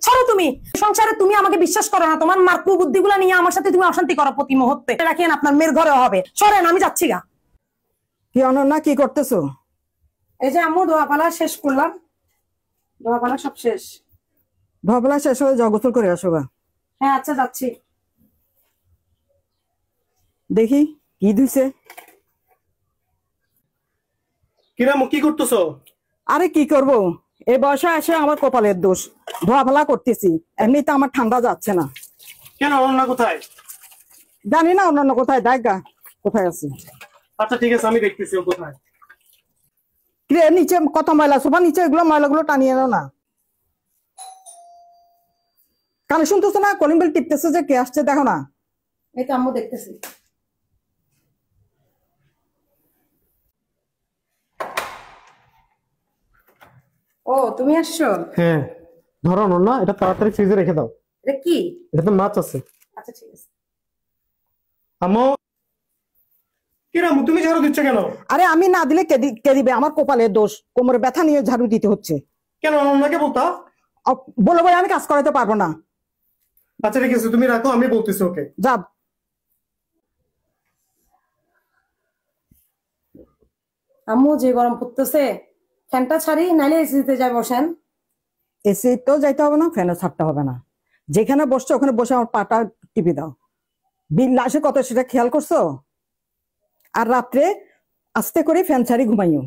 সরো তুমি। সংসারে তুমি আমাকে বিশ্বাস করো না, তোমার মার কুবুদ্ধিগুলো নিয়ে আমার সাথে তুমি অশান্তি করো প্রতি মুহূর্তে। রাখেন আপনার মেয়ের ঘরে হবে, সরেন, আমি যাচ্ছি গা। কি অনন্যা, কি করতেছো? এই যে আম্মু দোয়াপালা শেষ করলাম, দোয়াপালা সব শেষ। ধোয়াপালা শেষ হয়ে যাও, গোসল করে আসো গা। হ্যাঁ আচ্ছা যাচ্ছি। দেখি কি দিছে। কিরাম কি করতেছো? আরে কি করব, এই বয়সে এসে আমার কপালের দোষ, ধোয়াপালা করতেছি। এমনিতে আমার ঠান্ডা যাচ্ছে না। কেন অনন্যা কোথায়? জানি না অন্যান্য কোথায়, দেখ গা কোথায় আছে। আচ্ছা ঠিক আছে, আমি দেখতেছি ও কোথায়। কিরে নিচে কত ময়লা, সোফা নিচে এগুলো ময়লাগুলো টানিয়ে নাও না। কানে শুনতেছো না? কলিং বেল টিপতেছে যে, কে আসছে দেখো না। এই তো আম্মু দেখতেছি। ও তুমি আসছো? হ্যাঁ ধরো অনন্যা, এটা তাড়াতাড়ি ফ্রিজে রেখে দাও। এটা কি? এটা তো মাছ আছে। আচ্ছা ঠিক আছে। আম্মু, কিরাম তুমি ঝাড়ু দিচ্ছ কেন? আরে আমি না দিলে কে দিবে? আমার কপালের দোষ, কোমরে ব্যথা নিয়ে ঝাড়ু দিতে হচ্ছে। কেন অনন্যাকে বলতা? বলে বলে আমি কাজ করাতে পারবো না। আচ্ছা ঠিক আছে, তুমি রাখো, আমি বলতেছি ওকে। যা। আম্মু যে গরম পড়তেছে, ফ্যানটা ছাড়ি নাইলে এসিতে যাই বসেন। এসি তো যাইতে হবে না, ফ্যানে ছাড়তে হবে না। যেখানে বসছো ওখানে বসে আমার পাটা টিপে দাও। বিল আসে কত সেটা খেয়াল করছো? আর রাত্রে আস্তে করে ফ্যান ছাড়ি ঘুমাইও।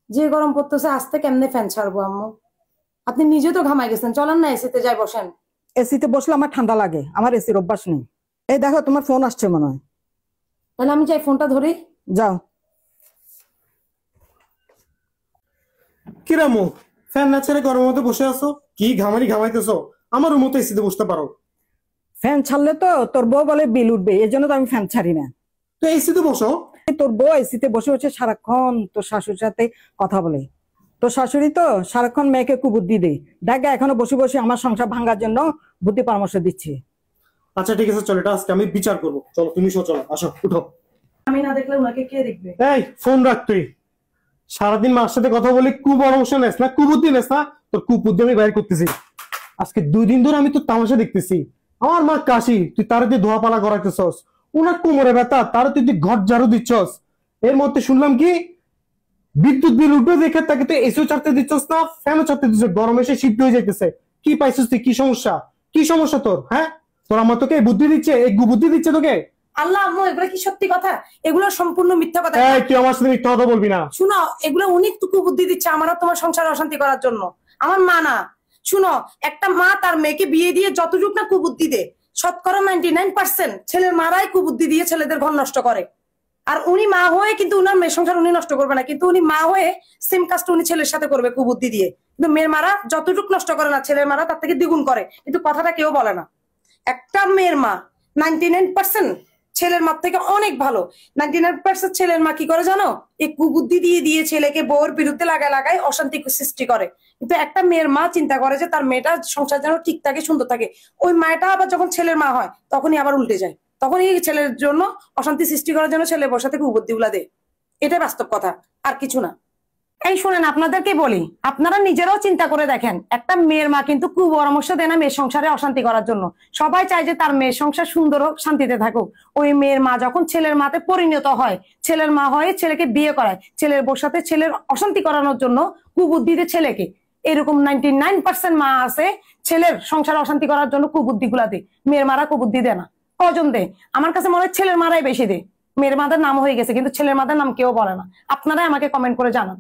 যে গরম পড়তেছে আস্তে কেমনে ফ্যান ছাড়বো আম্মু? আপনি নিজে তো ঘামাই গেছেন, চলেন না এসিতে যাই বসেন। এসিতে বসলে আমার ঠান্ডা লাগে, আমার এসির অভ্যাস নেই। এই দেখো তোমার ফোন আসছে মনে হয়। তাহলে আমি যাই ফোনটা ধরি। যাও। কিরামু ফ্যান না ছেড়ে গরমের মধ্যে বসে আছো, কি ঘামানি ঘামাইতেছো? আমার মতো এসিতে বসতে পারো। ফ্যান ছাড়লে তো তোর বউ বলে বিল উঠবে, এই জন্য তো আমি ফ্যান ছাড়ি না। তো এসিতে বসো। তোর বউ এসিতে বসে বসে সারাক্ষণ তোর শাশুড়ির সাথে কথা বলে। তোর শাশুড়ি তো সারাক্ষণ মেয়েকে কুবুদ্ধি দেয়। দেখ গা, এখনো বসে বসে আমার সংসার ভাঙার জন্য বুদ্ধি পরামর্শ দিচ্ছে। আচ্ছা ঠিক আছে চলো, এটা আজকে আমি বিচার করবো। চলো তুমি চলো, আসো উঠো। আমি না দেখলে ওনাকে কে দেখবে? এই ফোন রাখ তুই। সারাদিন মার সাথে কথা বলে কুপরামর্শ নেস না, কুবুদ্ধি নেস না, তোর কুবুদ্ধি আমি বাইর করতেছি। আজকে 2 দিন ধরে আমি তোর তামাশা দেখতেছি। আমার মা কাশি, তুই তার দিয়ে ধোয়াপালা করাইতেছস। ওনার কোমরে ব্যথা, তার তুই ঘর ঝাড়ু দিচ্ছস। এর মধ্যে শুনলাম কি বিদ্যুৎ বিল উঠবে দেখে তাকে তুই এসিও চাপতে দিচ্ছস না, ফ্যানও চাপতে দিচ্ছস। গরম এসে শীত হয়ে যাইতেছে। কি পাইছিস তুই? কি সমস্যা? কি সমস্যা তোর? হ্যাঁ তোর আমার তোকে বুদ্ধি দিচ্ছে, এই বুদ্ধি দিচ্ছে তোকে? আল্লাহ আম্মু, এগুলো কি সত্যি কথা? এগুলো সম্পূর্ণ মিথ্যা কথা। এই তুই আমার সাথে মিথ্যা কথা বলবি না। শুনো, এগুলো উনি টুকু বুদ্ধি দিচ্ছে আমার আর তোমার সংসার অশান্তি করার জন্য। আমার মা না। শুনো, একটা মা তার মেয়েকে বিয়ে দিয়ে যতটুক না কুবুদ্ধি দে, শতকরা 99% ছেলের মারাই কুবুদ্ধি দিয়ে ছেলেদের ঘর নষ্ট করে। আর উনি মা হয়ে কিন্তু উনার মেয়ের সংসার উনি নষ্ট করবে না, কিন্তু উনি মা হয়ে সেম কাজটা উনি ছেলের সাথে করবে কুবুদ্ধি দিয়ে। কিন্তু মেয়ের মারা যতটুক নষ্ট করে না, ছেলের মারা তার থেকে দ্বিগুণ করে, কিন্তু কথাটা কেউ বলে না। একটা মেয়ের মা 99% ছেলের মা থেকে অনেক ভালো। 99% ছেলের মা কি করে জানো? এই কুবুদ্ধি দিয়ে দিয়ে ছেলেকে বউর বিরুদ্ধে লাগায় অশান্তি সৃষ্টি করে। কিন্তু একটা মেয়ের মা চিন্তা করে যে তার মেয়েটা সংসার যেন ঠিক থাকে, সুন্দর থাকে। ওই মায়েটা আবার যখন ছেলের মা হয় তখনই আবার উল্টে যায়, তখনই ছেলের জন্য অশান্তি সৃষ্টি করার জন্য ছেলে বসা থেকে কুবুদ্ধি গুলা দেয়। এটা বাস্তব কথা, আর কিছু না। এই শুনেন, আপনাদেরকে বলি, আপনারা নিজেরাও চিন্তা করে দেখেন, একটা মেয়ের মা কিন্তু কুপরামর্শ দেয় না মেয়ের সংসারে অশান্তি করার জন্য। সবাই চায় যে তার মেয়ের সংসার সুন্দর হোক, শান্তিতে থাকুক। ওই মেয়ের মা যখন ছেলের মাতে পরিণত হয়, ছেলের মা হয়ে ছেলেকে বিয়ে করায়, ছেলের বউর সাথে ছেলের অশান্তি করানোর জন্য কুবুদ্ধি দেয় ছেলেকে। এরকম 99% মা আছে ছেলের সংসার অশান্তি করার জন্য কুবুদ্ধি গুলা দেয়। মেয়ের মারা কুবুদ্ধি দেয় না। কজন দেয়? আমার কাছে মনে হয় ছেলের মারাই বেশি দেয়। মেয়ের মাদের নাম হয়ে গেছে, কিন্তু ছেলের মাদের নাম কেউ বলে না। আপনারাই আমাকে কমেন্ট করে জানান।